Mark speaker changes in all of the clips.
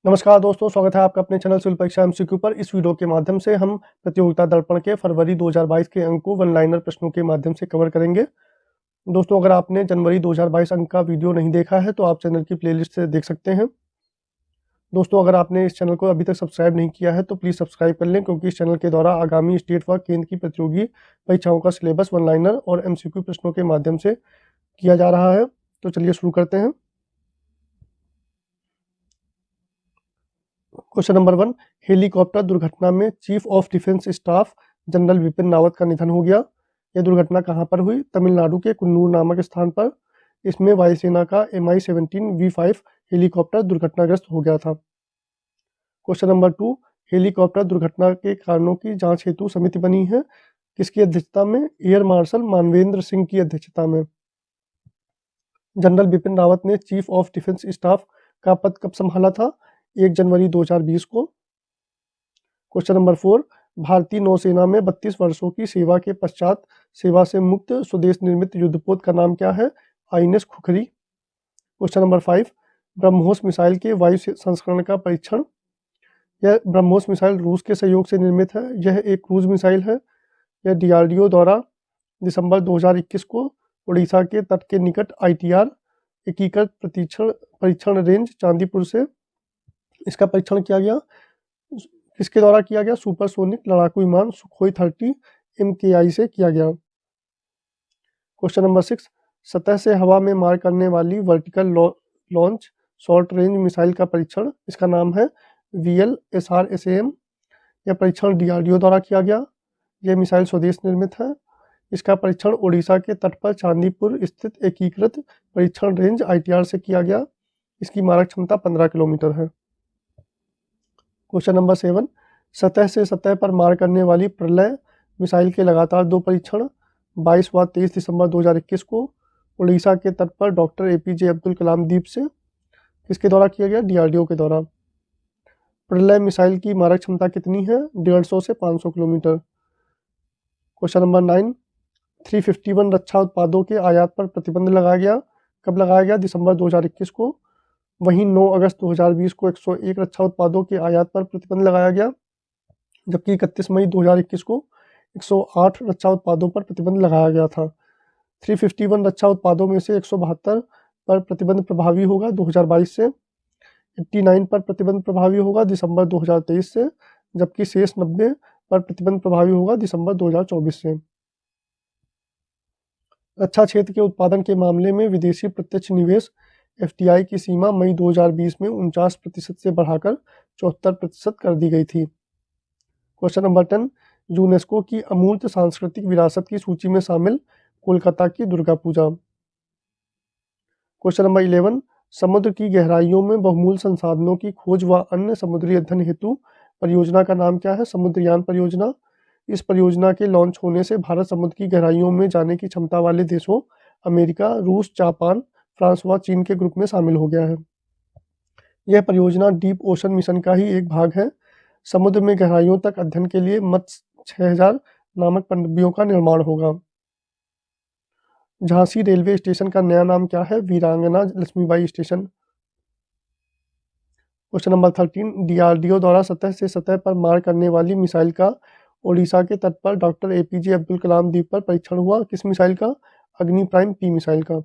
Speaker 1: नमस्कार दोस्तों, स्वागत है आपका अपने चैनल सिविल परीक्षा एमसीक्यू पर। इस वीडियो के माध्यम से हम प्रतियोगिता दर्पण के फरवरी 2022 के अंक को वन लाइनर प्रश्नों के माध्यम से कवर करेंगे। दोस्तों, अगर आपने जनवरी 2022 अंक का वीडियो नहीं देखा है तो आप चैनल की प्लेलिस्ट से देख सकते हैं। दोस्तों, अगर आपने इस चैनल को अभी तक सब्सक्राइब नहीं किया है तो प्लीज़ सब्सक्राइब कर लें, क्योंकि इस चैनल के द्वारा आगामी स्टेट व केंद्र की प्रतियोगी परीक्षाओं का सिलेबस वन लाइनर और एमसीक्यू प्रश्नों के माध्यम से किया जा रहा है। तो चलिए शुरू करते हैं। क्वेश्चन नंबर 1, हेलीकॉप्टर दुर्घटना में chief of defence staff general Vipin Rawat का निधन हो गया। यह दुर्घटना कहां पर हुई? तमिलनाडु के कुन्नूर नामक स्थान पर। इसमें वायुसेना का Mi-17V5 हेलीकॉप्टर दुर्घटनाग्रस्त हो गया था। क्वेश्चन नंबर 2, हेलीकॉप्टर दुर्घटना के कारणों की जांच हेतु समिति बनी है। किसकी अध्यक्षता में? एयर मार्शल मानवेंद्र सिंह की अध्यक्षता में। जनरल बिपिन रावत ने चीफ ऑफ डिफेंस स्टाफ का पद कब संभाला था? 1 जनवरी 2020 को। क्वेश्चन नंबर 4, भारतीय नौसेना में 32 वर्षों की सेवा के पश्चात सेवा से मुक्त स्वदेश निर्मित युद्धपोत का नाम क्या है? INS Khukri. Question number 5, BrahMos missile के वायु संस्करण का परीक्षण। यह ब्रह्मोस मिसाइल रूस के सहयोग से निर्मित है। यह एक क्रूज मिसाइल है। यह डीआरडीओ द्वारा दिसंबर 2021 को उड़ीसा के तट के निकट आईटीआर एकीकृत परीक्षण रेंज चांदीपुर से इसका परीक्षण किया गया। किसके द्वारा किया गया? सुपरसोनिक लड़ाकू विमान सुखोई 30 MKI से किया गया। क्वेश्चन नंबर 6, सतह से हवा में मार करने वाली vertical launch short range missile का परीक्षण। इसका नाम है VLSRSAM। यह परीक्षण डीआरडीओ द्वारा किया गया। यह मिसाइल स्वदेश निर्मित है। इसका परीक्षण उड़ीसा के तट पर चांदीपुर स्थित एकीकृत परीक्षण रेंज ITR से किया गया। इसकी मारक क्षमता 15 किलोमीटर है। क्वेश्चन नंबर 7, सतह से सतह पर मार करने वाली प्रलय मिसाइल के लगातार 2 परीक्षण 22 व 23 दिसंबर 2021 को उड़ीसा के तट पर डॉक्टर APJ अब्दुल कलाम द्वीप से किसके द्वारा किया गया? डीआरडीओ के द्वारा। प्रलय मिसाइल की मारक क्षमता कितनी है? 150 से 500 किलोमीटर। क्वेश्चन नंबर 9, 351 रक्षा उत्पादों के आयात पर प्रतिबंध लगाया गया। कब लगाया गया? दिसंबर 2021 को। वहीं 9 अगस्त 2020 को 101 रक्षा उत्पादों के आयात पर प्रतिबंध लगाया गया, जबकि 31 मई 2021 को 108 रक्षा उत्पादों पर प्रतिबंध लगाया गया था। 351 रक्षा उत्पादों में से 172 पर प्रतिबंध प्रभावी होगा 2022 से, 89 पर प्रतिबंध प्रभावी होगा दिसंबर 2023 से, जबकि शेष 90 पर प्रतिबंध प्रभावी होगा दिसंबर 2024 से। रक्षा क्षेत्र के उत्पादन के मामले में विदेशी प्रत्यक्ष निवेश FDI की सीमा मई 2020 में 49% से बढ़ाकर 74% कर दी गई थी। क्वेश्चन नंबर 10, यूनेस्को की अमूर्त सांस्कृतिक विरासत की सूची में शामिल कोलकाता की दुर्गा पूजा। क्वेश्चन नंबर 11, समुद्र की गहराइयों में बहुमूल्य संसाधनों की खोज व अन्य समुद्री अध्ययन हेतु परियोजना का नाम क्या है? समुद्रयान परियोजना। इस परियोजना के लॉन्च होने से भारत समुद्र की गहराइयों में जाने की क्षमता वाले देशों अमेरिका, रूस, जापान, फ्रांस व चीन के ग्रुप में शामिल हो गया है। यह परियोजना डीप ओशन मिशन का ही एक भाग है। समुद्र में गहराइयों तक अध्ययन के लिए मत्स्य 6000 नामक पनडुब्बियों का निर्माण होगा। झांसी रेलवे स्टेशन का नया नाम क्या है? Veerangana Lakshmibai station. Question number 13, DRDO द्वारा सतह से सतह पर मार करने वाली मिसाइल का ओडिशा के तट पर डॉक्टर APJ अब्दुल कलाम द्वीप पर परीक्षण हुआ। किस मिसाइल का? अग्नि प्राइम P मिसाइल का।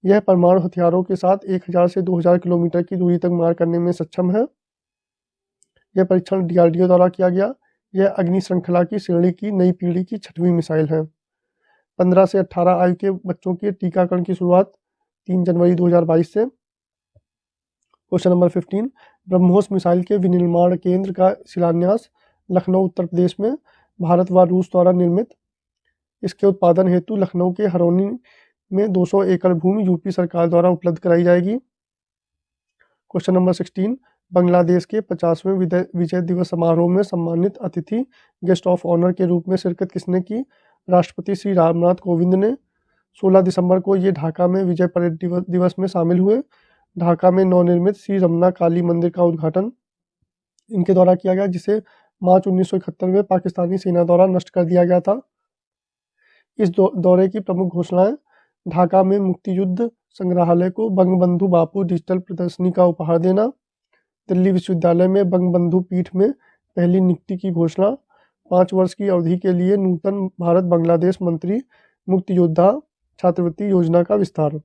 Speaker 1: यह परमाणु हथियारों के साथ 1000 से 2000 किलोमीटर की दूरी तक मार करने में सक्षम है। यह परीक्षण डीआरडीओ द्वारा किया गया। यह अग्नि श्रृंखला की श्रेणी की नई पीढ़ी की 6वीं मिसाइल है। 15 से 18 आयु के बच्चों के टीकाकरण की शुरुआत 3 जनवरी 2022 से। क्वेश्चन नंबर 15, ब्रह्मोस मिसाइल के विनिर्माण केंद्र का शिलान्यास लखनऊ उत्तर प्रदेश में भारत व रूस द्वारा निर्मित। इसके उत्पादन हेतु लखनऊ के हरौनी में 200 एकड़ भूमि यूपी सरकार द्वारा उपलब्ध कराई जाएगी। क्वेश्चन नंबर 16, बांग्लादेश के 50वें विजय दिवस समारोह में सम्मानित अतिथि गेस्ट ऑफ ऑनर के रूप में शिरकत किसने की? राष्ट्रपति श्री रामनाथ कोविंद ने। 16 दिसंबर को ये ढाका में विजय परेड दिवस में शामिल हुए। ढाका में नवनिर्मित श्री रमना काली मंदिर का उद्घाटन इनके द्वारा किया गया, जिसे मार्च 1971 में पाकिस्तानी सेना द्वारा नष्ट कर दिया गया था। इस दौरे की प्रमुख घोषणाएं: ढाका में मुक्ति युद्ध संग्रहालय को बंगबंधु बापू डिजिटल प्रदर्शनी का उपहार देना, दिल्ली विश्वविद्यालय में बंगबंधु पीठ में पहली नियुक्ति की घोषणा। 5 वर्ष की अवधि के लिए नूतन भारत बांग्लादेश मंत्री मुक्ति योद्धा छात्रवृत्ति योजना का विस्तार।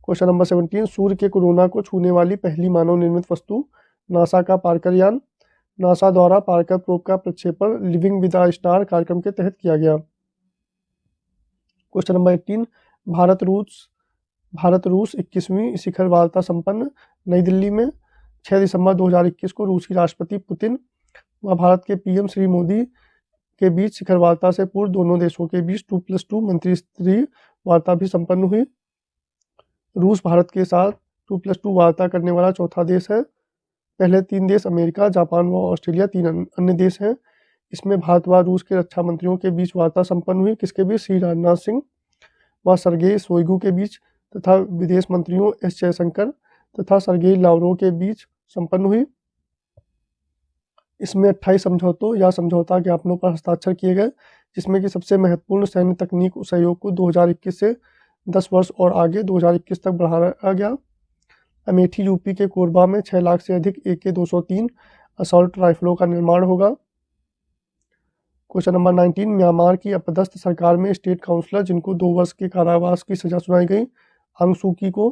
Speaker 1: क्वेश्चन नंबर 17, सूर्य के कोरोना को छूने वाली पहली मानव निर्मित वस्तु। नासा का पार्कर यान। नासा द्वारा पार्कर प्रोब का प्रक्षेपण लिविंग विद अ स्टार कार्यक्रम के तहत किया गया। क्वेश्चन नंबर 18, भारत रूस 21वीं शिखर वार्ता संपन्न। नई दिल्ली में 6 दिसंबर 2021 को रूसी राष्ट्रपति पुतिन व भारत के पीएम श्री मोदी के बीच शिखर वार्ता से पूर्व दोनों देशों के बीच 2+2 मंत्री स्तरीय वार्ता भी संपन्न हुई। रूस भारत के साथ 2+2 वार्ता करने वाला चौथा देश है। पहले 3 देश अमेरिका, जापान व ऑस्ट्रेलिया 3 अन्य देश हैं। इसमें भारत व रूस के रक्षा मंत्रियों के बीच वार्ता संपन्न हुई। किसके बीच? श्री राजनाथ सिंह व सर्गेई शोइगु के बीच तथा विदेश मंत्रियों एस जयशंकर तथा सर्गेई लावरोव के बीच संपन्न हुई। इसमें 28 समझौतों या समझौता ज्ञापनों पर हस्ताक्षर किए गए, जिसमें कि सबसे महत्वपूर्ण सैन्य तकनीक सहयोग को 2021 से 10 वर्ष और आगे 2021 तक बढ़ाया गया। अमेठी यूपी के कोरबा में 6 लाख से अधिक AK-203 असॉल्ट राइफलों का निर्माण होगा। क्वेश्चन नंबर 19, म्यांमार की अपदस्थ सरकार में स्टेट काउंसलर जिनको 2 वर्ष के कारावास की सजा सुनाई गई, आंग सू की को।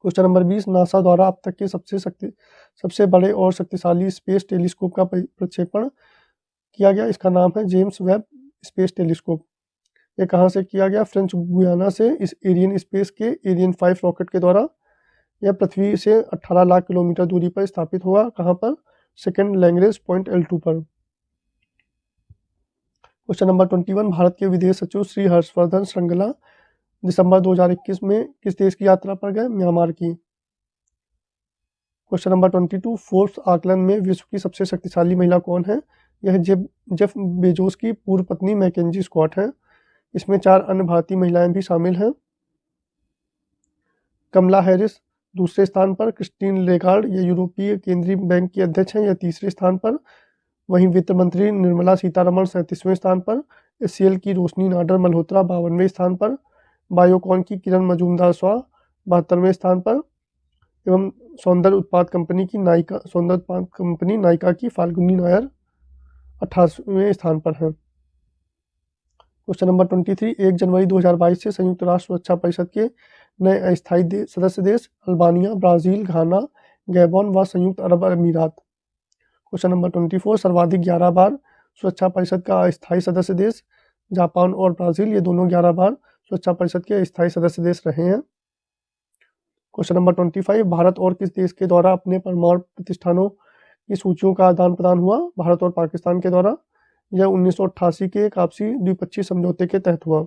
Speaker 1: क्वेश्चन नंबर 20, नासा द्वारा अब तक के सबसे बड़े और शक्तिशाली स्पेस टेलीस्कोप का प्रक्षेपण किया गया। इसका नाम है जेम्स वेब स्पेस टेलीस्कोप। ये कहाँ से किया गया? फ्रेंच गुयाना से इस एरियन स्पेस के एरियन 5 रॉकेट के द्वारा। यह पृथ्वी से 18 लाख किलोमीटर दूरी पर स्थापित हुआ। कहाँ पर? सेकेंड लैंग्रेज पॉइंट L2 पर। क्वेश्चन नंबर 21, भारत के विदेश सचिव श्री हर्षवर्धन श्रृंगला दिसंबर 2021 में किस देश की यात्रा पर गए? म्यांमार की। क्वेश्चन नंबर 22, फोर्ब्स आकलन में विश्व की सबसे शक्तिशाली महिला कौन है? यह जेफ बेजोस की पूर्व पत्नी मैकेंजी स्कॉट है। इसमें 4 अन्य भारतीय महिलाएं भी शामिल हैं। कमला हैरिस दूसरे स्थान पर। क्रिस्टीन लेगार्ड ये यूरोपीय केंद्रीय बैंक की अध्यक्ष हैं, यह तीसरे स्थान पर। वहीं वित्त मंत्री निर्मला सीतारमण 37वें स्थान पर। SCL की रोशनी नाडर मल्होत्रा 52वें स्थान पर। बायोकॉन की किरण मजूमदार स्वाहा 72वें स्थान पर। एवं सौंदर्य उत्पाद कंपनी नायका की फाल्गुनी नायर 28वें स्थान पर है। क्वेश्चन नंबर 23, 1 जनवरी 2022 से संयुक्त राष्ट्र सुरक्षा परिषद के नए अस्थायी सदस्य देश अल्बानिया, ब्राज़ील, घाना, गैबोन व संयुक्त अरब अमीरात। क्वेश्चन नंबर 24, सर्वाधिक 11 बार सुरक्षा परिषद का अस्थायी सदस्य देश जापान और ब्राज़ील, ये दोनों 11 बार सुरक्षा परिषद के अस्थायी सदस्य देश रहे हैं। क्वेश्चन नंबर 25, भारत और किस देश के द्वारा अपने परमाणु प्रतिष्ठानों की सूचियों का आदान प्रदान हुआ? भारत और पाकिस्तान के द्वारा। यह 1988 के आपसी द्विपक्षीय समझौते के तहत हुआ।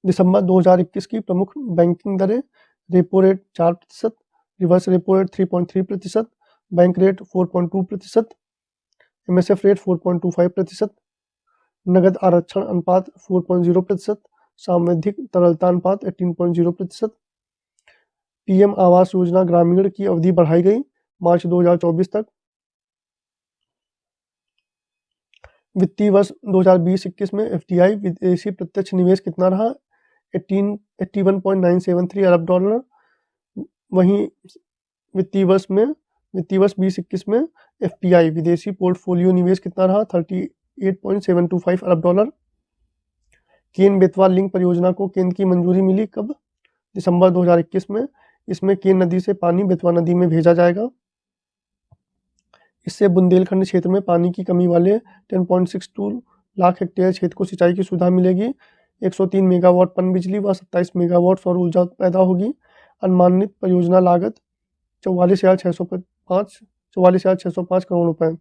Speaker 1: दिसंबर 2021 की प्रमुख बैंकिंग दरें। Repo rate 4%, reverse repo rate 3.3%, bank rate 4.2%, MSF rate 4.25%, नगद आरक्षण अनुपात 4.0%, सावधिक तरलता अनुपात 18.0%। PM आवास योजना ग्रामीण की अवधि बढ़ाई गई मार्च 2024 तक। वित्तीय वर्ष 2020-21 में FDI विदेशी प्रत्यक्ष निवेश कितना रहा? 81.973 अरब डॉलर। वहीं वित्तीय वर्ष 2021 में FPI विदेशी पोर्टफोलियो निवेश कितना रहा? 38.725 अरब डॉलर। केन बेतवा लिंक परियोजना को केंद्र की मंजूरी मिली कब? दिसंबर 2021 में। इसमें केन नदी से पानी बेतवा नदी में भेजा जाएगा। इससे बुंदेलखंड क्षेत्र में पानी की कमी वाले 10.62 लाख हेक्टेयर क्षेत्र को सिंचाई की सुविधा मिलेगी। 103 मेगावाट पन बिजली व 27 मेगावाट सौर ऊर्जा पैदा होगी। अनुमानित परियोजना लागत 44,605 करोड़ रुपए।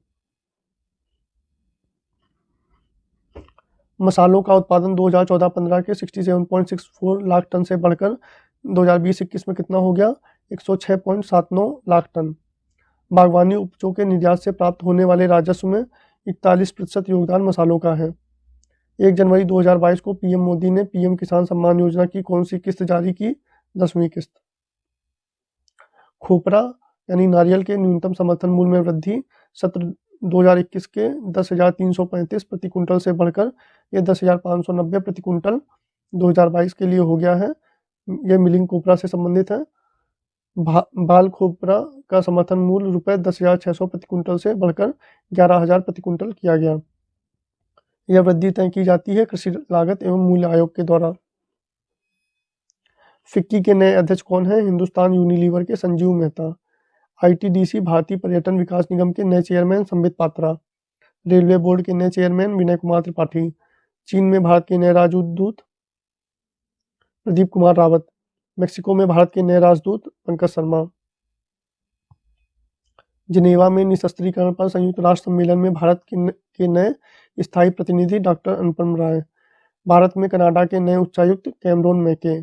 Speaker 1: मसालों का उत्पादन 2014-15 के 67.64 लाख टन से बढ़कर 2020-21 में कितना हो गया? 106.79 लाख टन। बागवानी उपजों के निर्यात से प्राप्त होने वाले राजस्व में 41% योगदान मसालों का है। 1 जनवरी 2022 को PM मोदी ने PM किसान सम्मान योजना की कौन सी किस्त जारी की? 10वीं किस्त। खोपरा यानी नारियल के न्यूनतम समर्थन मूल्य में वृद्धि सत्र 2021 के 10,335 प्रति कुंटल से बढ़कर यह 10,590 प्रति कुंटल 2022 के लिए हो गया है। यह मिलिंग कोपरा से संबंधित है। बाल खोपरा का समर्थन मूल्य ₹10,600 प्रति क्विंटल से बढ़कर 11,000 प्रति क्विंटल किया गया। यह वृद्धि तय की जाती है कृषि लागत एवं मूल्य आयोग के द्वारा। फिक्की के नए अध्यक्ष कौन हैं? हिंदुस्तान यूनिलीवर के संजीव मेहता। आईटीडीसी भारतीय पर्यटन विकास निगम के नए chairman Sambit Patra. Railway board के नए चेयरमैन विनय कुमार त्रिपाठी। चीन में भारत के नए राजदूत प्रदीप कुमार रावत। मेक्सिको में भारत के नए राजदूत पंकज शर्मा। जिनेवा में निशस्त्रीकरण पर संयुक्त राष्ट्र सम्मेलन में भारत के नए स्थायी प्रतिनिधि डॉक्टर अनुपम राय। भारत में कनाडा के नए उच्चायुक्त कैमरोन मैके।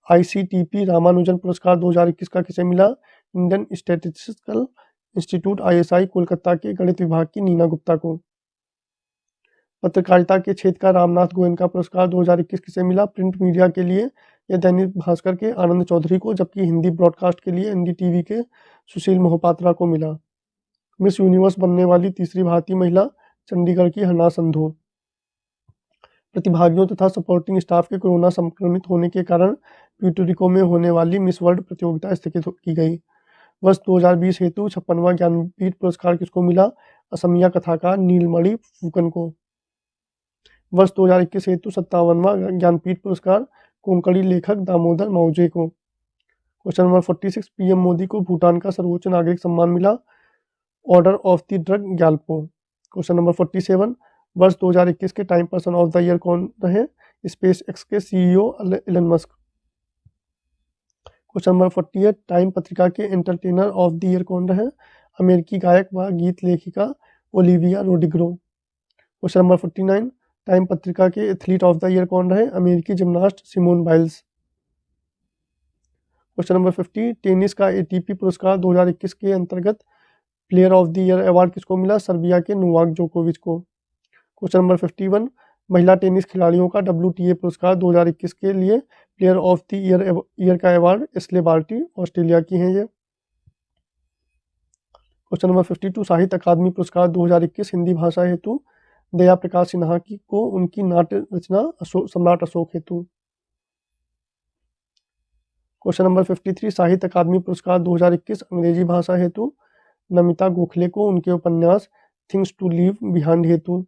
Speaker 1: आईसीटीपी रामानुजन पुरस्कार 2021 का किसे मिला? Indian statistical institute ISI Kolkata के गणित विभाग की नीना गुप्ता को। पत्रकारिता के क्षेत्र का रामनाथ गोयनका पुरस्कार 2021 किसे मिला? प्रिंट मीडिया के लिए यह दैनिक भास्कर के आनंद चौधरी को, जबकि हिंदी ब्रॉडकास्ट के लिए एनडीटीवी के सुशील मोहपात्रा को मिला। मिस यूनिवर्स बनने वाली तीसरी भारतीय महिला चंडीगढ़ की हरना संधू। प्रतिभागियों तथा सपोर्टिंग स्टाफ के कोरोना संक्रमित होने के कारण प्यूर्टोरिको में होने वाली मिस वर्ल्ड प्रतियोगिता स्थगित की गई। वर्ष 2020 हेतु 56वां ज्ञानपीठ पुरस्कार किसको मिला? असमिया कथाकार नीलमणि फुकन को। वर्ष 2021 हेतु 57वां ज्ञानपीठ पुरस्कार कोंकणी लेखक दामोदर माउजे को। क्वेश्चन नंबर 46, पीएम मोदी को भूटान का सर्वोच्च नागरिक सम्मान मिला, order of the drug Gyalpo. Question number 47, वर्ष 2021 के time person of the year कौन रहे? स्पेस एक्स के CEO Elon Musk. Question number 48, time पत्रिका के एंटरटेनर ऑफ द ईयर कौन रहे? अमेरिकी गायक व गीत लेखिका Olivia Rodrigo. Question number 49, Time पत्रिका के एथलीट ऑफ द ईयर कौन रहे? अमेरिकी gymnast Simone Biles. Question number 50, tennis का एटीपी पुरस्कार 2021 के अंतर्गत player of the year award किसको मिला? सर्बिया के नोवाक जोकोविच को। क्वेश्चन नंबर 51, महिला टेनिस खिलाड़ियों का WTA पुरस्कार 2021 के लिए प्लेयर ऑफ द ईयर का अवार्ड एश्ले बार्टी ऑस्ट्रेलिया की हैं ये। क्वेश्चन नंबर 52, साहित्य अकादमी पुरस्कार 2021 हिंदी भाषा हेतु दया प्रकाश सिन्हा को उनकी नाट्य रचना सम्राट अशोक हेतु। क्वेश्चन नंबर 53, साहित्य अकादमी पुरस्कार 2021 अंग्रेजी भाषा हेतु नमिता गोखले को उनके उपन्यास थिंग्स टू लीव बिहाइंड हेतु।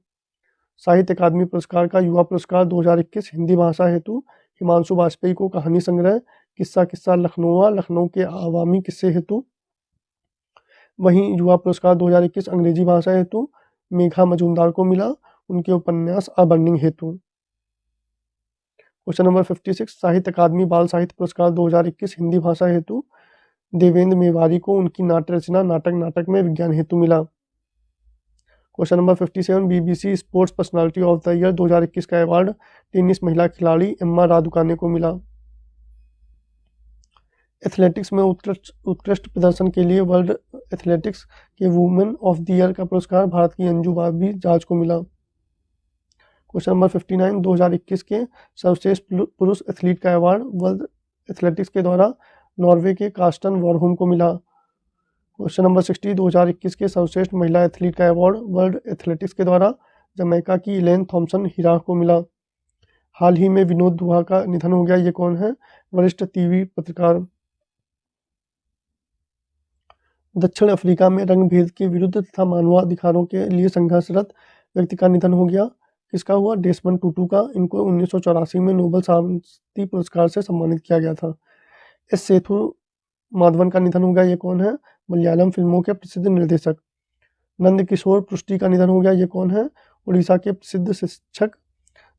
Speaker 1: साहित्य अकादमी पुरस्कार का युवा पुरस्कार 2021 हिंदी भाषा हेतु हिमांशु वाजपेयी को कहानी संग्रह किस्सा किस्सा लखनऊ के आवामी किस्से हेतु। वहीं युवा पुरस्कार 2021 अंग्रेजी भाषा हेतु मेघा मजूमदार को मिला उनके उपन्यास अ बर्निंग हेतु। क्वेश्चन नंबर 56, साहित्य अकादमी बाल साहित्य पुरस्कार 2021 हिंदी भाषा हेतु देवेंद्र मेवारी को उनकी नाट्य रचना नाटक में विज्ञान हेतु मिला। Question number 57, BBC sports personality of the year 2021 का अवार्ड टेनिस महिला खिलाड़ी एम्मा रादुकाने को मिला। एथलेटिक्स में उत्कृष्ट प्रदर्शन के लिए वर्ल्ड एथलेटिक्स के वुमेन ऑफ द ईयर का पुरस्कार भारत की अंजू बाबी जाज को मिला। क्वेश्चन नंबर 59, 2021 के सर्वश्रेष्ठ पुरुष एथलीट का अवार्ड वर्ल्ड एथलेटिक्स के द्वारा नॉर्वे के कार्स्टन वॉरहोम को मिला। क्वेश्चन नंबर 60, 2021 के सर्वश्रेष्ठ महिला एथलीट का अवार्ड वर्ल्ड एथलेटिक्स के द्वारा जमैका की इलेन थॉम्सन हिराह को मिला। हाल ही में विनोद दुआ का निधन हो गया, ये कौन है? वरिष्ठ टीवी पत्रकार। दक्षिण अफ्रीका में रंग भेद के विरुद्ध तथा मानवाधिकारों के लिए संघर्षरत व्यक्ति का निधन हो गया। किसका हुआ? डेसमंड टुटू का। इनको 1984 में नोबेल शांति पुरस्कार से सम्मानित किया गया था। एस सेथु माधवन का निधन हो गया, ये कौन है? मलयालम फिल्मों के प्रसिद्ध निर्देशक। नंद किशोर पृष्टि का निधन हो गया, ये कौन है? उड़ीसा के प्रसिद्ध शिक्षक।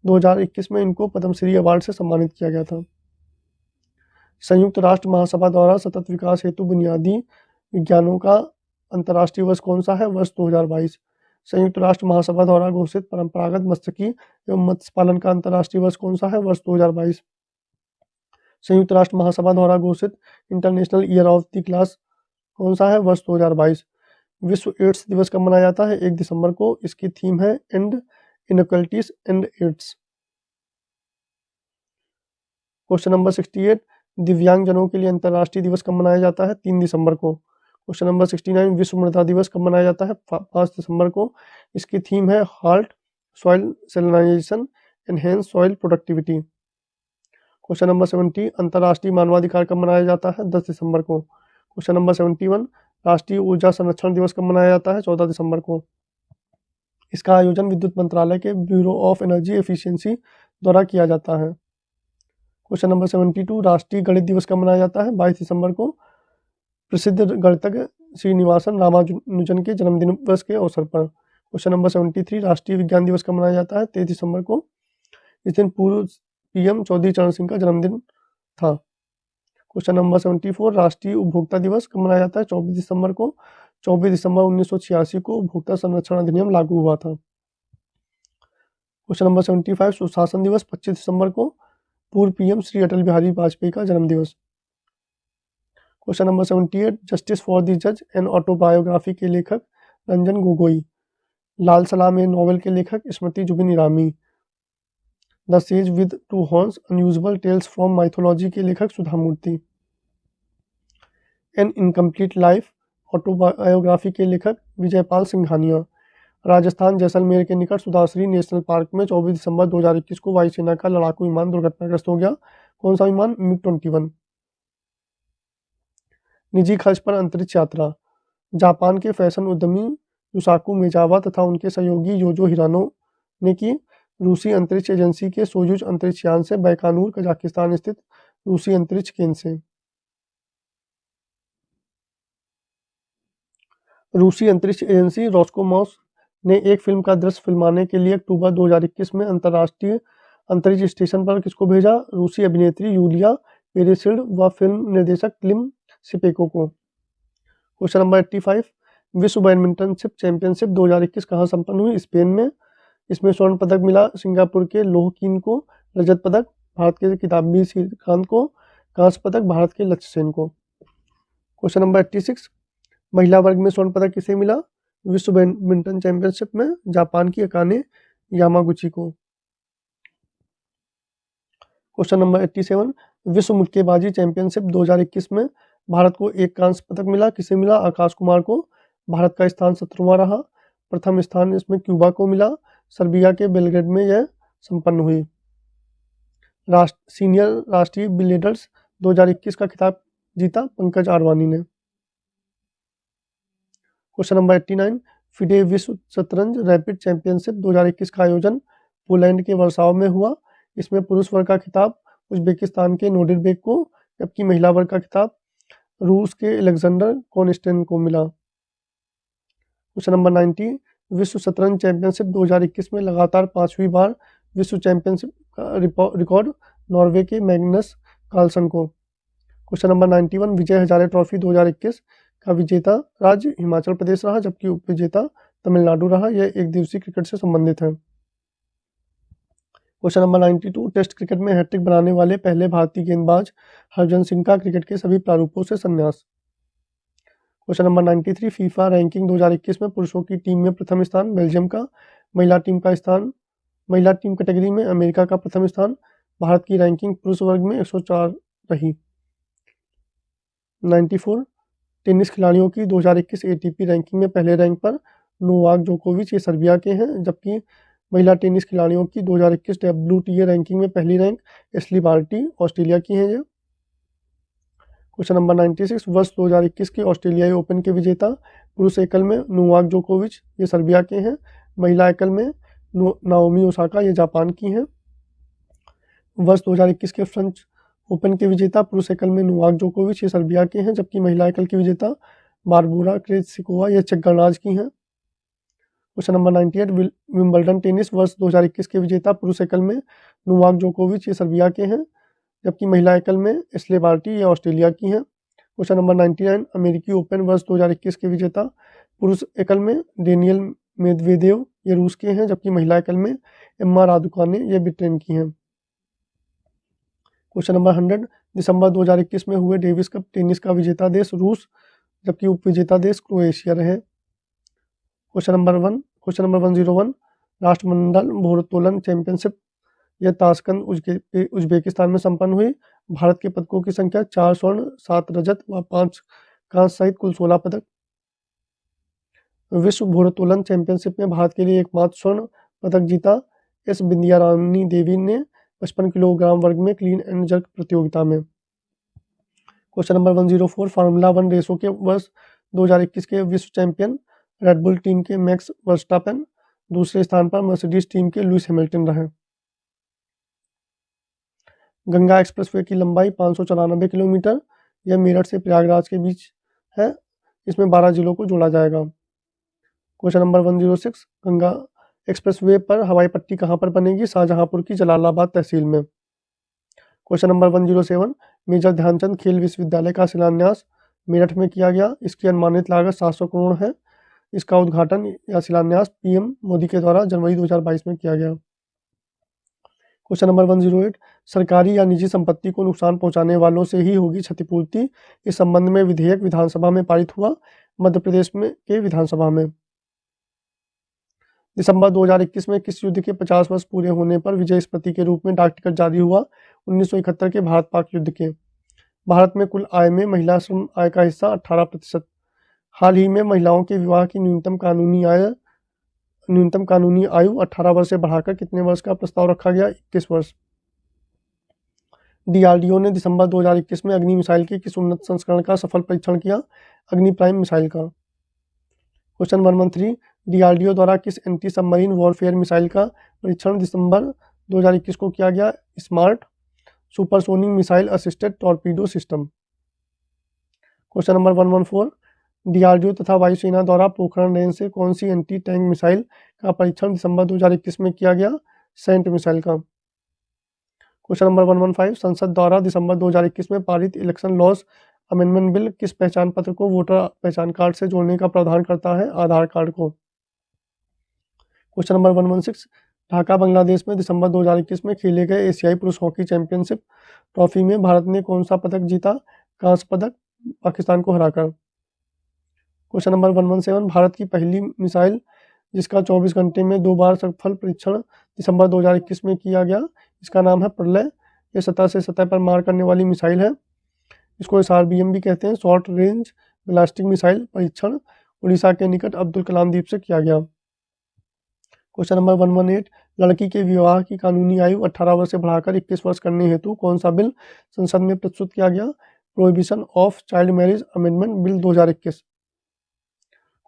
Speaker 1: 2021 में इनको पद्मश्री अवार्ड से सम्मानित किया गया था। संयुक्त राष्ट्र महासभा द्वारा सतत विकास हेतु बुनियादी विज्ञानों का अंतर्राष्ट्रीय वर्ष कौन सा है? वर्ष 2022। संयुक्त राष्ट्र महासभा द्वारा घोषित परंपरागत मत्स्यिकी एवं मत्स्य पालन का अंतर्राष्ट्रीय वर्ष कौन सा है? वर्ष 2022। संयुक्त राष्ट्र महासभा द्वारा घोषित international year of the glass कौन सा है? वर्ष 2022। विश्व एड्स दिवस कब मनाया जाता है? 1 दिसंबर को। इसकी थीम है end inequalities end AIDS. Question number 68, दिव्यांगजनों के लिए अंतर्राष्ट्रीय दिवस कब मनाया जाता है? 3 दिसंबर को। क्वेश्चन नंबर 69, विश्व मृदा दिवस कब मनाया जाता है? 5 दिसंबर को। इसकी थीम है halt soil salinization enhance soil productivity. Question number 70 अंतर्राष्ट्रीय मानवाधिकार कब मनाया जाता है? 10 दिसंबर को। क्वेश्चन नंबर 71 राष्ट्रीय ऊर्जा संरक्षण दिवस कब मनाया जाता है? 14 दिसंबर को। इसका आयोजन विद्युत मंत्रालय के ब्यूरो ऑफ एनर्जी एफिशिएंसी द्वारा किया जाता है। क्वेश्चन नंबर 72 राष्ट्रीय गणित दिवस कब मनाया जाता है? 22 दिसंबर को। प्रसिद्ध गणितज्ञ श्रीनिवासन रामानुजन के जन्मदिन दिवस के अवसर पर। क्वेश्चन नंबर 73 राष्ट्रीय विज्ञान दिवस कब मनाया जाता है? 23 दिसंबर को। इस दिन पूर्व पीएम चौधरी चरण सिंह का जन्मदिन था। क्वेश्चन नंबर 74 राष्ट्रीय उपभोक्ता दिवस कब मनाया जाता है? 24 दिसंबर को। 24 दिसंबर 1986 को उपभोक्ता संरक्षण अधिनियम लागू हुआ था। क्वेश्चन नंबर 75 सुशासन दिवस 25 दिसंबर को। पूर्व पीएम श्री अटल बिहारी वाजपेयी का जन्मदिवस। Question number 78 justice for the जज एंड ऑटोबायोग्राफी के लेखक रंजन गोगोई। लाल सलाम ए नॉवेल के लेखक Smriti Zubin Irani. The sage with two horns unusual tales from mythology के लेखक Sudha Murty. An incomplete life autobiography के लेखक विजयपाल सिंघानिया। राजस्थान जैसलमेर के निकट सुधाश्री नेशनल पार्क में 24 दिसंबर 2021 को वायुसेना का लड़ाकू विमान दुर्घटनाग्रस्त हो गया। कौन सा विमान? MiG-21। निजी खर्च पर अंतरिक्ष यात्रा। जापान के फैशन उद्यमी युसाकू मेजावा तथा उनके सहयोगी योजो हिरानो ने की। रूसी अंतरिक्ष एजेंसी के सोयूज अंतरिक्ष यान से बैकानूर कजाकिस्तान स्थित रूसी अंतरिक्ष केंद्र से। रूसी अंतरिक्ष एजेंसी रोस्कोमोस ने एक फिल्म का दृश्य फिल्माने के लिए अक्टूबर 2021 में अंतर्राष्ट्रीय अंतरिक्ष स्टेशन पर किसको भेजा? रूसी अभिनेत्री यूलिया पेरेसिल्ड व फिल्म निर्देशक क्लिम सिपेको को। क्वेश्चन नंबर 85 विश्व बैडमिंटन चैंपियनशिप 2021 कहाँ संपन्न हुई? स्पेन में। इसमें स्वर्ण पदक मिला सिंगापुर के लोह कीन को। रजत पदक भारत के किदाम्बी श्रीकांत को। कांस्य पदक भारत के लक्ष्य सेन को। क्वेश्चन नंबर 86 महिला वर्ग में स्वर्ण पदक किसे मिला? विश्व बैडमिंटन चैंपियनशिप में जापान की अकाने यामागुची को। क्वेश्चन नंबर 87 विश्व मुक्केबाजी चैंपियनशिप 2021 में भारत को एक कांस्य पदक मिला। किसे मिला? आकाश कुमार को। भारत का स्थान 17वां रहा। प्रथम स्थान इसमें क्यूबा को मिला। सर्बिया के बेलग्रेड में यह संपन्न हुई। सीनियर राष्ट्रीय बिलियर्ड्स 2021 का खिताब जीता पंकज आडवाणी ने। क्वेश्चन नंबर 89 फिडे विश्व शतरंज रैपिड चैंपियनशिप 2021 का आयोजन पोलैंड के वर्साव में हुआ। इसमें पुरुष वर्ग का खिताब उज्बेकिस्तान के नोडिरबेक को, जबकि महिला वर्ग का खिताब रूस के अलेक्जेंडर कोनेस्टेन को मिला। क्वेश्चन नंबर 90 विश्व शतरंज चैंपियनशिप 2021 में लगातार 5वीं बार विश्व चैंपियनशिप का रिकॉर्ड नॉर्वे के मैग्नस कार्लसन को। Question number 91 Vijay Hazare trophy 2021 का विजेता राज्य हिमाचल प्रदेश रहा, जबकि उपविजेता तमिलनाडु रहा। यह एक दिवसीय क्रिकेट से संबंधित है। क्वेश्चन नंबर 92 टेस्ट क्रिकेट में हैट्रिक बनाने वाले पहले भारतीय गेंदबाज हरभजन सिंह का क्रिकेट के सभी प्रारूपों से संन्यास। क्वेश्चन नंबर 93 फीफा रैंकिंग 2021 में पुरुषों की टीम में प्रथम स्थान बेल्जियम का। महिला टीम कैटेगरी में अमेरिका का प्रथम स्थान। भारत की रैंकिंग पुरुष वर्ग में 104 रही। 94 टेनिस खिलाड़ियों की 2021 एटीपी रैंकिंग में पहले रैंक पर नोवाक जोकोविच, ये सर्बिया के हैं, जबकि महिला टेनिस खिलाड़ियों की 2021 WTA रैंकिंग में पहली रैंक एशली बार्टी ऑस्ट्रेलिया की हैं। ये क्वेश्चन नंबर 96 वर्ष 2021 के ऑस्ट्रेलियाई ओपन के विजेता पुरुष एकल में नोवाक जोकोविच, ये सर्बिया के हैं। महिला एकल में नाओमी ओसाका, ये जापान की हैं। वर्ष 2021 के फ्रेंच ओपन के विजेता पुरुष एकल में नोवाक जोकोविच, ये सर्बिया के हैं, जबकि महिला एकल की विजेता बारबोरा क्रेजिकोवा, ये चेक गणराज्य की हैं। क्वेश्चन नंबर 98 विंबलडन टेनिस वर्ष 2021 के विजेता पुरुष एकल में नोवाक जोकोविच, ये सर्बिया के हैं, जबकि महिला एकल में एशले बार्टी, ये ऑस्ट्रेलिया की हैं। क्वेश्चन नंबर 99 अमेरिकी ओपन वर्ष 2021 के विजेता पुरुष एकल में डेनियल मेदवेदेव, ये रूस के हैं, जबकि महिला एकल में एम्मा रादुकाने, ये ब्रिटेन की हैं। क्वेश्चन नंबर 100 दिसंबर 2021 में हुए डेविस कप टेनिस का विजेता देश रूस, जबकि उपविजेता देश क्रोएशिया रहे। क्वेश्चन नंबर 101 राष्ट्रमंडल भारोत्तोलन चैंपियनशिप यह ताशकंद उज्बेकिस्तान में संपन्न हुई। भारत के पदकों की संख्या 4 स्वर्ण 7 रजत व 5 कांस्य सहित कुल 16 पदक। विश्व भारोत्तोलन चैंपियनशिप में भारत के लिए एकमात्र स्वर्ण पदक जीता एस बिंदिया रानी देवी ने, 55 किलोग्राम वर्ग में क्लीन एंड जर्क प्रतियोगिता में। क्वेश्चन नंबर 104 फार्मूला 1 रेसों के वर्ष 2021 के विश्व चैंपियन रेडबुल टीम के मैक्स वर्स्टापेन, दूसरे स्थान पर मर्सिडीज टीम के लुइस हैमिल्टन रहे। गंगा एक्सप्रेसवे की लंबाई 594 किलोमीटर, यह मेरठ से प्रयागराज के बीच है, इसमें 12 जिलों को जोड़ा जाएगा। क्वेश्चन नंबर 106 गंगा एक्सप्रेसवे पर हवाई पट्टी कहाँ पर बनेगी? शाहजहांपुर की जलालाबाद तहसील में। क्वेश्चन नंबर 107 मेजर ध्यानचंद खेल विश्वविद्यालय का शिलान्यास मेरठ में किया गया, इसकी अनुमानित लागत 700 करोड़ है। इसका उद्घाटन या शिलान्यास पीएम मोदी के द्वारा जनवरी 2022 में किया गया। क्वेश्चन नंबर 108 सरकारी या निजी संपत्ति को नुकसान पहुंचाने वालों से ही होगी क्षतिपूर्ति, इस संबंध में विधेयक विधानसभा में पारित हुआ, मध्य प्रदेश में के विधानसभा में। दिसंबर 2021 में किस युद्ध के 50 वर्ष पूरे होने पर विजय स्मृति के रूप में डाक टिकट जारी हुआ? 1971 के भारत पाक युद्ध के। भारत में कुल आय में महिला श्रम आय का हिस्सा 18%। हाल ही में महिलाओं के विवाह की न्यूनतम कानूनी आयु 18 वर्ष से बढ़ाकर कितने वर्ष का प्रस्ताव रखा गया? 21 वर्ष। डीआरडीओ ने दिसंबर 2021 में अग्नि मिसाइल के किस उन्नत संस्करण का सफल परीक्षण किया? अग्नि प्राइम मिसाइल का। क्वेश्चन 113 डीआरडीओ द्वारा किस एंटी सबमरीन वॉरफेयर मिसाइल का परीक्षण दिसंबर 2021 को किया गया? Smart supersonic missile assisted torpedo system. Question number 114 DRDO तथा वायुसेना द्वारा पोखरण रेंज से कौन सी एंटी टैंक मिसाइल का परीक्षण दिसंबर 2021 में किया गया? सेंट मिसाइल का। क्वेश्चन नंबर 115 संसद द्वारा दिसंबर 2021 में पारित इलेक्शन लॉज अमेंडमेंट बिल किस पहचान पत्र को वोटर पहचान कार्ड से जोड़ने का प्रावधान करता है? आधार कार्ड को। क्वेश्चन नंबर 116 ढाका बांग्लादेश में दिसंबर 2021 में खेले गए एशियाई पुरुष हॉकी चैंपियनशिप ट्रॉफी में भारत ने कौन सा पदक जीता? कांस्य पदक, पाकिस्तान को हराकर। क्वेश्चन नंबर 117 भारत की पहली मिसाइल जिसका 24 घंटे में 2 बार सफल परीक्षण दिसंबर 2021 में किया गया, इसका नाम है प्रलय। यह सतह से सतह पर मार करने वाली मिसाइल है, इसको SRBM भी कहते हैं, शॉर्ट रेंज बैलिस्टिक मिसाइल परीक्षण उड़ीसा के निकट अब्दुल कलाम द्वीप से किया गया। क्वेश्चन नंबर 118 लड़की के विवाह की कानूनी आयु 18 वर्ष से बढ़ाकर 21 वर्ष करने हेतु कौन सा बिल संसद में प्रस्तुत किया गया? Prohibition of child marriage amendment bill 2021।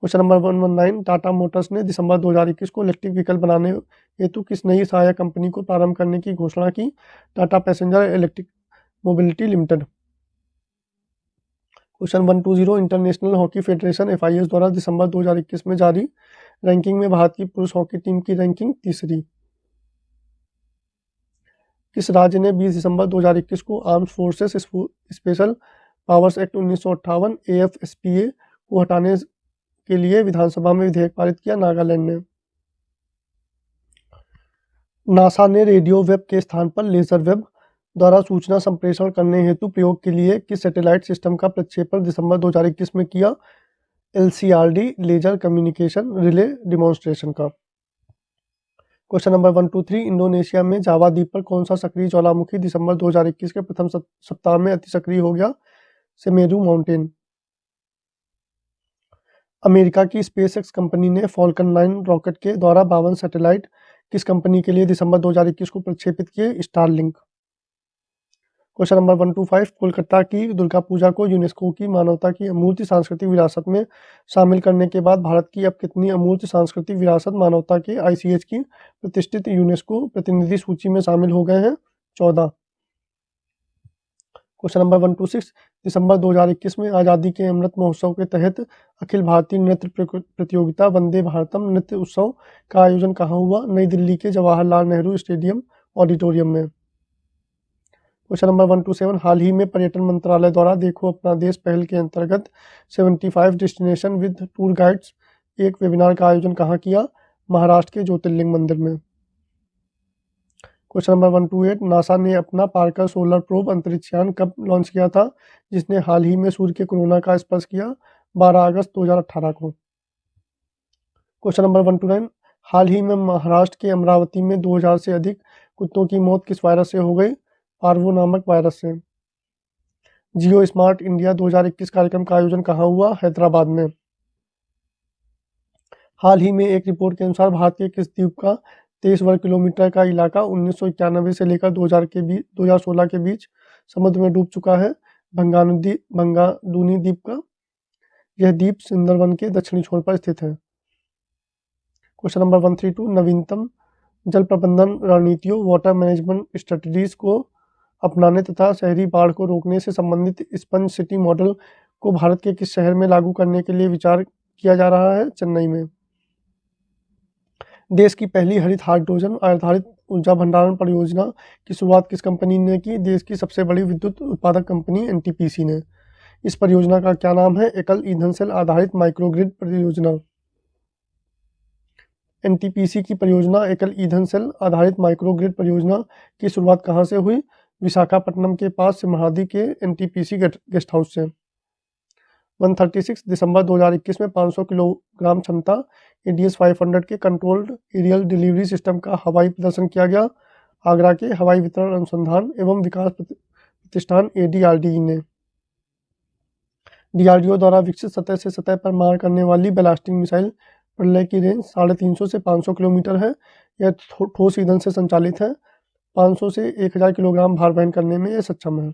Speaker 1: Question number 119 Tata Motors ने दिसंबर 2021 को इलेक्ट्रिक व्हीकल बनाने हेतु किस नई सहायक कंपनी को प्रारंभ करने की घोषणा की? Tata passenger electric mobility limited. Question 120 international hockey federation FIS द्वारा दिसंबर 2021 में जारी रैंकिंग में भारत की पुरुष हॉकी टीम की रैंकिंग तीसरी। किस राज्य ने 20 दिसंबर 2021 को armed forces special powers act 1958 AFSPA को हटाने के लिए विधानसभा में विधेयक पारित किया? नागालैंड ने। नासा ने रेडियो वेब के स्थान पर लेजर वेब द्वारा सूचना संप्रेषण करने हेतु प्रयोग के लिए किस सैटेलाइट सिस्टम का प्रक्षेपण दिसंबर 2021 में किया? LCRD laser communication relay demonstration का। क्वेश्चन नंबर 123 इंडोनेशिया में जावा द्वीप पर कौन सा सक्रिय ज्वालामुखी दिसंबर 2021 के प्रथम सप्ताह में अति सक्रिय हो गया? Semeru mountain. अमेरिका की SpaceX कंपनी ने फॉल्कन 9 रॉकेट के द्वारा 52 सैटेलाइट किस कंपनी के लिए दिसंबर 2021 को प्रक्षेपित किए? स्टारलिंक। क्वेश्चन नंबर 125 कोलकाता की दुर्गा पूजा को यूनेस्को की मानवता की अमूर्त सांस्कृतिक विरासत में शामिल करने के बाद भारत की अब कितनी अमूर्त सांस्कृतिक विरासत मानवता के ICH की प्रतिष्ठित यूनेस्को प्रतिनिधि सूची में शामिल हो गए हैं? 14। क्वेश्चन नंबर 126 दिसंबर 2021 में आज़ादी के अमृत महोत्सव के तहत अखिल भारतीय नृत्य प्रतियोगिता वंदे भारतम नृत्य उत्सव का आयोजन कहाँ हुआ? नई दिल्ली के जवाहरलाल नेहरू स्टेडियम ऑडिटोरियम में। क्वेश्चन नंबर 127 हाल ही में पर्यटन मंत्रालय द्वारा देखो अपना देश पहल के अंतर्गत 75 डेस्टिनेशन विद टूर गाइड्स एक वेबिनार का आयोजन कहाँ किया? महाराष्ट्र के ज्योतिर्लिंग मंदिर में। क्वेश्चन नंबर 128 नासा ने अपना पार्कर सोलर प्रोब अंतरिक्ष यान कब लॉन्च किया था जिसने हाल ही में सूर्य के कोरोना का स्पर्श किया? 12 अगस्त 2018 को। क्वेश्चन नंबर 129 हाल ही में महाराष्ट्र के अमरावती में 2000 से अधिक कुत्तों की मौत किस वायरस से हो गई? पार्वो नामक वायरस से। जियो स्मार्ट इंडिया 2021 कार्यक्रम का आयोजन कहाँ हुआ? हैदराबाद में। हाल ही में एक रिपोर्ट के अनुसार भारत के किस द्वीप का 23 वर्ग किलोमीटर का इलाका 1991 से लेकर 2016 के बीच समुद्र में डूब चुका है। भंगादूनी द्वीप का यह द्वीप सुंदरवन के दक्षिणी छोर पर स्थित है। क्वेश्चन नंबर 132, नवीनतम जल प्रबंधन रणनीतियों वाटर मैनेजमेंट स्ट्रेटजीज को अपनाने तथा शहरी बाढ़ को रोकने से संबंधित स्पंज सिटी मॉडल को भारत के किस शहर में लागू करने के लिए विचार किया जा रहा है? चेन्नई में। देश की पहली हरित हाइड्रोजन आधारित ऊर्जा भंडारण परियोजना की शुरुआत किस कंपनी ने की? देश की सबसे बड़ी विद्युत उत्पादक कंपनी एनटीपीसी ने। इस परियोजना का क्या नाम है? एकल ईंधन सेल आधारित माइक्रोग्रिड परियोजना। एनटीपीसी की परियोजना एकल ईंधन सेल आधारित माइक्रोग्रिड परियोजना की शुरुआत कहाँ से हुई? विशाखापट्टनम के पास सिमरादी के एनटीपीसी गेस्ट हाउस से। 136 दिसंबर 2021 में 500 किलोग्राम क्षमता ADS 500 के कंट्रोल्ड एरियल डिलीवरी सिस्टम का हवाई प्रदर्शन किया गया। आगरा के हवाई वितरण अनुसंधान एवं विकास प्रतिष्ठान ADRDE ने। DRDO द्वारा विकसित सतह से सतह पर मार करने वाली बैलिस्टिक मिसाइल प्रलय की रेंज 350 से 500 किलोमीटर है। यह ठोस ईंधन से संचालित है। 500 से 1000 किलोग्राम भार वहन करने में यह सक्षम है।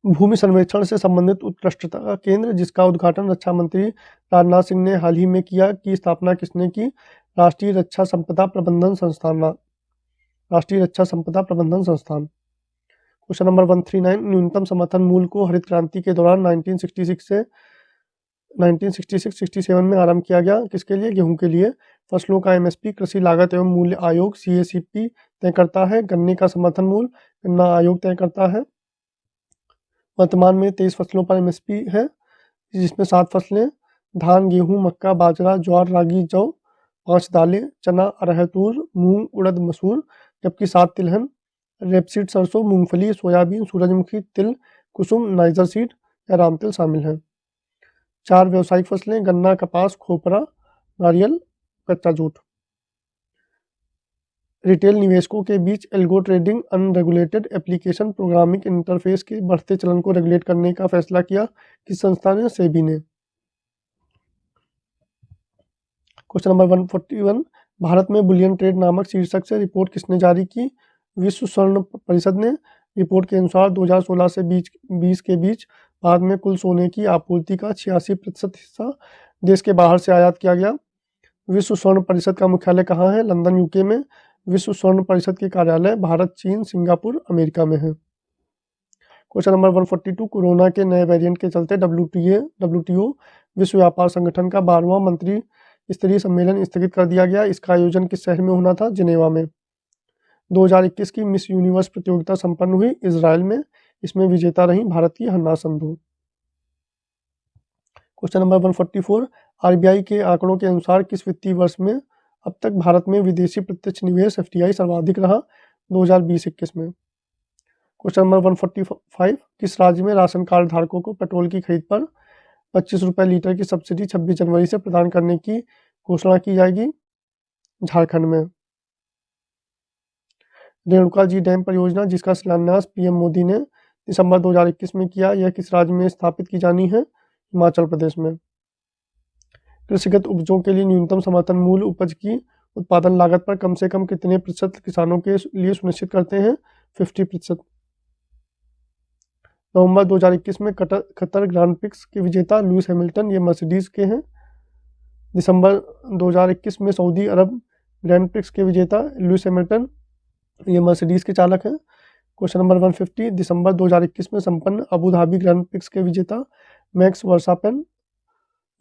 Speaker 1: भूमि सर्वेक्षण से संबंधित उत्कृष्टता का केंद्र जिसका उद्घाटन रक्षा मंत्री राजनाथ सिंह ने हाल ही में किया, की स्थापना किसने की? राष्ट्रीय रक्षा संपदा प्रबंधन संस्थान। राष्ट्रीय रक्षा संपदा प्रबंधन संस्थान। क्वेश्चन नंबर 139, न्यूनतम समर्थन मूल्य को हरित क्रांति के दौरान 1966-67 में आरंभ किया गया। किसके लिए? गेहूं के लिए। फसलों का MSP कृषि लागत एवं मूल्य आयोग CACP तय करता है। गन्ने का समर्थन मूल्य गन्ना आयोग तय करता है। वर्तमान में 23 फसलों पर MSP है, जिसमें 7 फसलें धान, गेहूं, मक्का, बाजरा, ज्वार, रागी, जौ, 5 दालें चना, अरहर, तूर, मूंग, उड़द, मसूर, जबकि 7 तिलहन रेपसीड सरसों, मूंगफली, सोयाबीन, सूरजमुखी, तिल, कुसुम, नाइजर सीड या राम तिल शामिल हैं। 4 व्यावसायिक फसलें गन्ना, कपास, खोपरा, नारियल, कच्चा जूट। रिटेल निवेशकों के बीच algo trading unregulated application programming interface के बढ़ते चलन को रेगुलेट करने का फैसला किया। किस संस्था ने? सेबी ने। क्वेश्चन नंबर 141, भारत में बुलियन ट्रेड नामक शीर्षक से रिपोर्ट किसने जारी की? विश्व स्वर्ण परिषद ने। रिपोर्ट के अनुसार 2016 से 20 के बीच भारत में कुल सोने की आपूर्ति का 86% हिस्सा देश के बाहर से आयात किया गया। विश्व स्वर्ण परिषद का मुख्यालय कहाँ है? लंदन, यूके में। विश्व स्वर्ण परिषद के कार्यालय भारत, चीन, सिंगापुर, अमेरिका में है। क्वेश्चन नंबर 142, कोरोना के नए वेरिएंट के चलते WTO विश्व व्यापार संगठन का 12वां मंत्री स्तरीय सम्मेलन स्थगित कर दिया गया। इसका आयोजन किस शहर में होना था? जिनेवा में। 2021 की मिस यूनिवर्स प्रतियोगिता संपन्न हुई इजराइल में। इसमें विजेता रही भारत की हन्ना संधू। क्वेश्चन नंबर 144, RBI के आंकड़ों के अनुसार किस वित्तीय वर्ष में अब तक भारत में विदेशी प्रत्यक्ष निवेश FDI सर्वाधिक रहा? 2020-21 में। क्वेश्चन नंबर 145, किस राज्य में राशन कार्ड धारकों को पेट्रोल की खरीद पर 25 रुपये लीटर की सब्सिडी 26 जनवरी से प्रदान करने की घोषणा की जाएगी? झारखंड में। रेणुका जी डैम परियोजना जिसका शिलान्यास PM मोदी ने दिसंबर 2021 में किया, यह किस राज्य में स्थापित की जानी है? हिमाचल प्रदेश में। कृषिगत उपजों के लिए न्यूनतम समर्थन मूल्य उपज की उत्पादन लागत पर कम से कम कितने प्रतिशत किसानों के लिए सुनिश्चित करते हैं? 50%। नवंबर 2021 में कतर ग्रांड प्रिक्स के विजेता लुइस हैमिल्टन, ये मर्सिडीज के हैं। दिसंबर 2021 में सऊदी अरब ग्रैंड प्रिक्स के विजेता लुइस हैमिल्टन, ये मर्सिडीज के चालक हैं। क्वेश्चन नंबर 150, दिसंबर 2021 में संपन्न अबू धाबी ग्रैंड प्रिक्स के विजेता मैक्स वर्स्टापेन,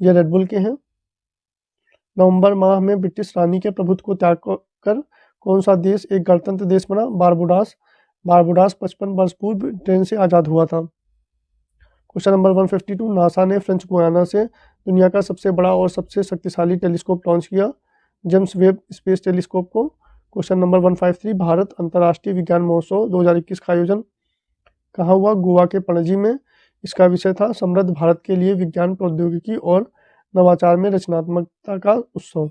Speaker 1: ये रेडबुल के हैं। नवंबर माह में ब्रिटिश रानी के प्रभुत्व को त्याग कर कौन सा देश एक गणतंत्र देश बना? बारबुडास। 55 वर्ष पूर्व ब्रिटेन से आज़ाद हुआ था। क्वेश्चन नंबर 152, नासा ने फ्रेंच गुयाना से दुनिया का सबसे बड़ा और सबसे शक्तिशाली टेलीस्कोप लॉन्च किया, जेम्स वेब स्पेस टेलीस्कोप को। क्वेश्चन नंबर 153, भारत अंतर्राष्ट्रीय विज्ञान महोत्सव 2021 का आयोजन कहाँ हुआ? गोवा के पणजी में। इसका विषय था समृद्ध भारत के लिए विज्ञान, प्रौद्योगिकी और नवाचार में रचनात्मकता का उत्सव।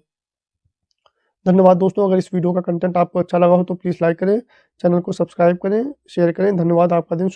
Speaker 1: धन्यवाद दोस्तों। अगर इस वीडियो का कंटेंट आपको अच्छा लगा हो तो प्लीज़ लाइक करें, चैनल को सब्सक्राइब करें, शेयर करें। धन्यवाद। आपका दिन